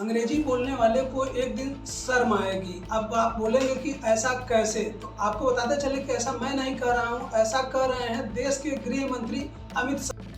अंग्रेजी बोलने वाले को एक दिन शर्म आएगी। अब आप बोलेंगे कि ऐसा कैसे, तो आपको बताते चले कि ऐसा मैं नहीं कह रहा हूँ, ऐसा कह रहे हैं देश के गृह मंत्री अमित शाह।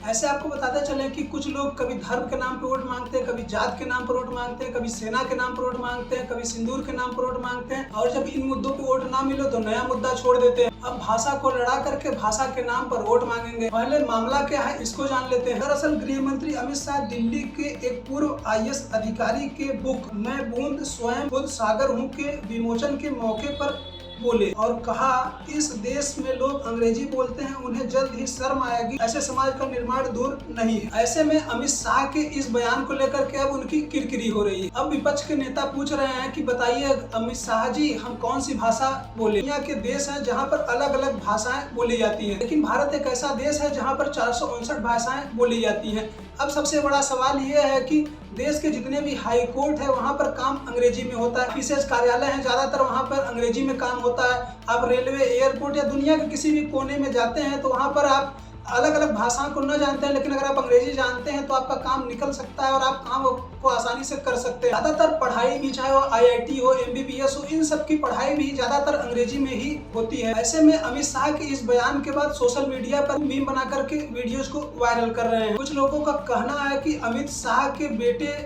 ऐसे आपको बताते चले कि कुछ लोग कभी धर्म के नाम पर वोट मांगते हैं, कभी जात के नाम पर वोट मांगते हैं, कभी सेना के नाम पर वोट मांगते हैं, कभी सिंदूर के नाम पर वोट मांगते हैं, और जब इन मुद्दों पे वोट ना मिले तो नया मुद्दा छोड़ देते हैं। अब भाषा को लड़ा करके भाषा के नाम पर वोट मांगेंगे। पहले मामला क्या है इसको जान लेते हैं। दरअसल गृह मंत्री अमित शाह दिल्ली के एक पूर्व IAS अधिकारी के बुक मैं बूंद स्वयं बुद्ध सागर हूँ के विमोचन के मौके पर बोले और कहा, इस देश में लोग अंग्रेजी बोलते हैं, उन्हें जल्द ही शर्म आएगी, ऐसे समाज का निर्माण दूर नहीं है। ऐसे में अमित शाह के इस बयान को लेकर के अब उनकी किरकिरी हो रही है। अब विपक्ष के नेता पूछ रहे हैं कि बताइए अमित शाह जी, हम कौन सी भाषा बोले? दुनिया के देश हैं जहाँ पर अलग अलग भाषाएं बोली जाती है, लेकिन भारत एक ऐसा देश है जहाँ पर 459 भाषाएं बोली जाती है। अब सबसे बड़ा सवाल ये है कि देश के जितने भी हाई कोर्ट है वहाँ पर काम अंग्रेजी में होता है, विशेष कार्यालय हैं ज्यादातर वहाँ पर अंग्रेजी में काम होता है। आप रेलवे, एयरपोर्ट या दुनिया के किसी भी कोने में जाते हैं तो वहाँ पर आप अलग अलग भाषाओं को न जानते हैं, लेकिन अगर आप अंग्रेजी जानते हैं तो आपका काम निकल सकता है और आप काम को आसानी से कर सकते हैं। ज्यादातर पढ़ाई भी, चाहे वो IIT हो, MBBS हो, इन सब की पढ़ाई भी ज्यादातर अंग्रेजी में ही होती है। ऐसे में अमित शाह के इस बयान के बाद सोशल मीडिया पर मीम बना करके वीडियोज को वायरल कर रहे हैं। कुछ लोगों का कहना है कि अमित शाह के बेटे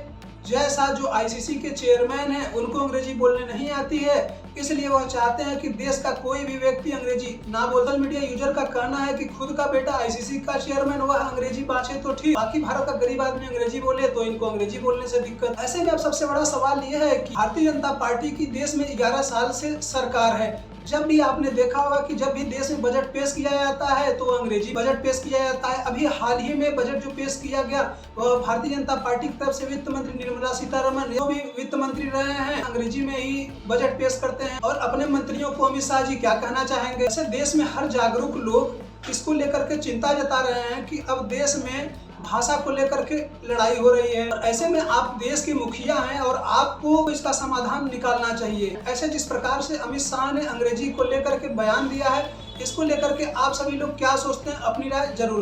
जय शाह जो ICC के चेयरमैन हैं, उनको अंग्रेजी बोलने नहीं आती है, इसलिए वह चाहते हैं कि देश का कोई भी व्यक्ति अंग्रेजी ना बोले। सोशल मीडिया यूजर का कहना है कि खुद का बेटा ICC का चेयरमैन, वह अंग्रेजी बाँचे तो ठीक, बाकी भारत का गरीब आदमी अंग्रेजी बोले तो इनको अंग्रेजी बोलने से दिक्कत। ऐसे में अब सबसे बड़ा सवाल यह है कि भारतीय जनता पार्टी की देश में 11 साल से सरकार है। जब भी आपने देखा होगा कि जब भी देश में बजट पेश किया जाता है तो अंग्रेजी बजट पेश किया जाता है। अभी हाल ही में बजट जो पेश किया गया वह भारतीय जनता पार्टी की तरफ से वित्त मंत्री निर्मला सीतारमण, जो भी वित्त मंत्री रहे हैं, अंग्रेजी में ही बजट पेश करते हैं। और अपने मंत्रियों को अमित शाह जी क्या कहना चाहेंगे? ऐसे देश में हर जागरूक लोग इसको लेकर के चिंता जता रहे हैं कि अब देश में भाषा को लेकर के लड़ाई हो रही है। ऐसे में आप देश के मुखिया हैं और आपको इसका समाधान निकालना चाहिए। ऐसे जिस प्रकार से अमित शाह ने अंग्रेजी को लेकर के बयान दिया है, इसको लेकर के आप सभी लोग क्या सोचते हैं? अपनी राय जरूर